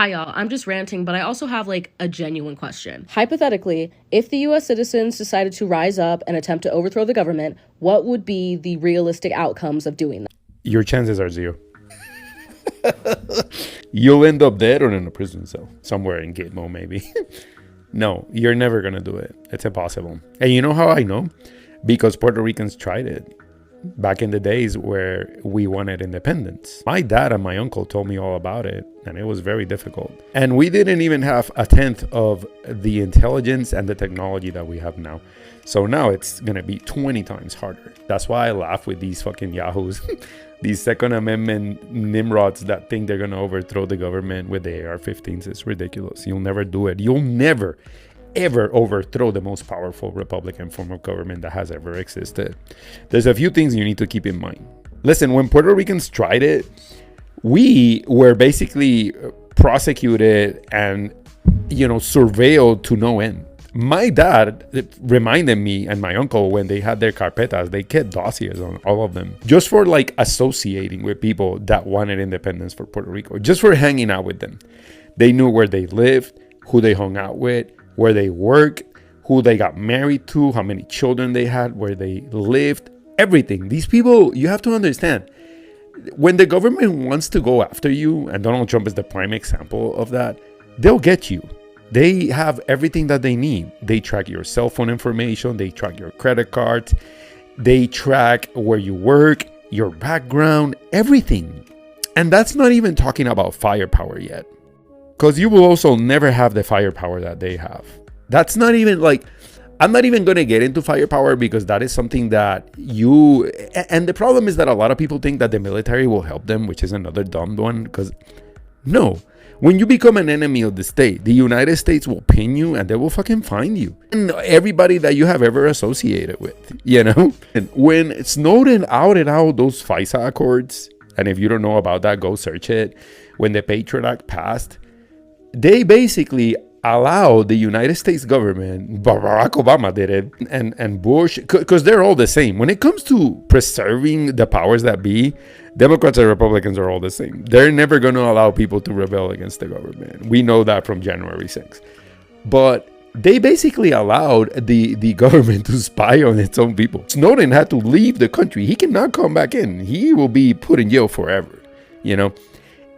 Hi, y'all. I'm just ranting, but I also have like a genuine question. Hypothetically, if the US citizens decided to rise up and attempt to overthrow the government, what would be the realistic outcomes of doing that? Your chances are zero. You'll end up dead or in a prison cell, somewhere in Gitmo, maybe. No, you're never going to do it. It's impossible. And you know how I know? Because Puerto Ricans tried it back in the days where we wanted independence. My dad and my uncle told me all about it, and it was very difficult. And we didn't even have a tenth of the intelligence and the technology that we have now. So now it's going to be 20 times harder. That's why I laugh with these fucking yahoos, these Second Amendment nimrods that think they're going to overthrow the government with the AR-15s. It's ridiculous. You'll never do it. You'll never ever overthrow the most powerful Republican form of government that has ever existed. There's a few things you need to keep in mind. Listen, when Puerto Ricans tried it, we were basically prosecuted and, surveilled to no end. My dad reminded me and my uncle when they had their carpetas, they kept dossiers on all of them just for associating with people that wanted independence for Puerto Rico, just for hanging out with them. They knew where they lived, who they hung out with, where they work, who they got married to, how many children they had, where they lived, everything. These people, you have to understand, when the government wants to go after you, and Donald Trump is the prime example of that, they'll get you. They have everything that they need. They track your cell phone information, they track your credit cards, they track where you work, your background, everything. And that's not even talking about firepower yet. Because you will also never have the firepower that they have. That's not even I'm not even going to get into firepower because that is something that and the problem is that a lot of people think that the military will help them, which is another dumb one. Because no, when you become an enemy of the state, the United States will pin you and they will fucking find you. And everybody that you have ever associated with, And when Snowden outed out those FISA Accords, and if you don't know about that, go search it. When the Patriot Act passed, they basically allowed the United States government, Barack Obama did it, and Bush, because they're all the same. When it comes to preserving the powers that be, Democrats and Republicans are all the same. They're never going to allow people to rebel against the government. We know that from January 6th. But they basically allowed the government to spy on its own people. Snowden had to leave the country. He cannot come back in. He will be put in jail forever,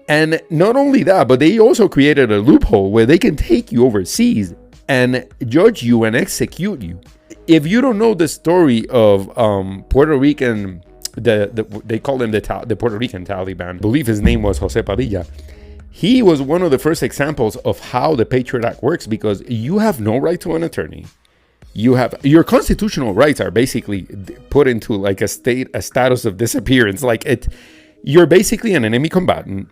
And not only that, but they also created a loophole where they can take you overseas and judge you and execute you. If you don't know the story of Puerto Rican, they call them the Puerto Rican Taliban. I believe his name was Jose Padilla. He was one of the first examples of how the Patriot Act works, because you have no right to an attorney. Your constitutional rights are basically put into a status of disappearance. You're basically an enemy combatant.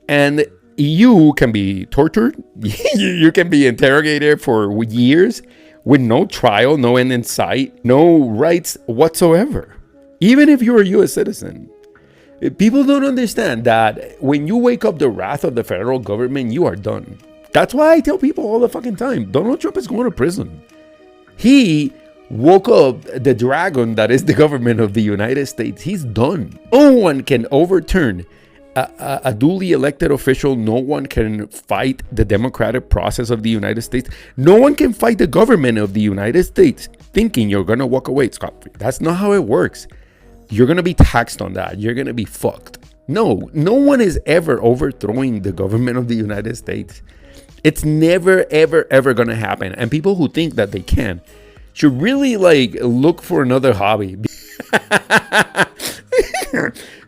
And you can be tortured. You can be interrogated for years with no trial, no end in sight, no rights whatsoever. Even if you're a U.S. citizen. People don't understand that when you wake up the wrath of the federal government, you are done. That's why I tell people all the fucking time, Donald Trump is going to prison. He woke up the dragon that is the government of the United States. He's done. No one can overturn a duly elected official. No one can fight the democratic process of the United States. No one can fight the government of the United States thinking you're going to walk away scot-free. That's not how it works. You're going to be taxed on that. You're going to be fucked. No one is ever overthrowing the government of the United States. It's never, ever, ever going to happen. And people who think that they can should really look for another hobby.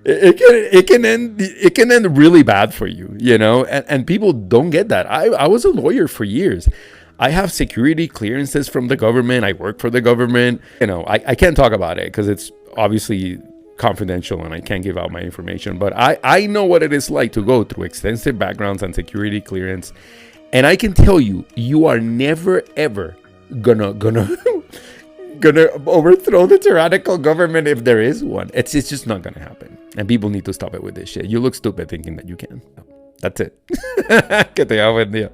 It can end really bad for you, and people don't get that. I was a lawyer for years. I have security clearances from the government. I work for the government. I can't talk about it because it's obviously confidential and I can't give out my information, but I know what it is like to go through extensive backgrounds and security clearance. And I can tell you, you are never ever gonna overthrow the tyrannical government if there is one. It's just not gonna happen. And people need to stop it with this shit. You look stupid thinking that you can. That's it. Que tenga buen día.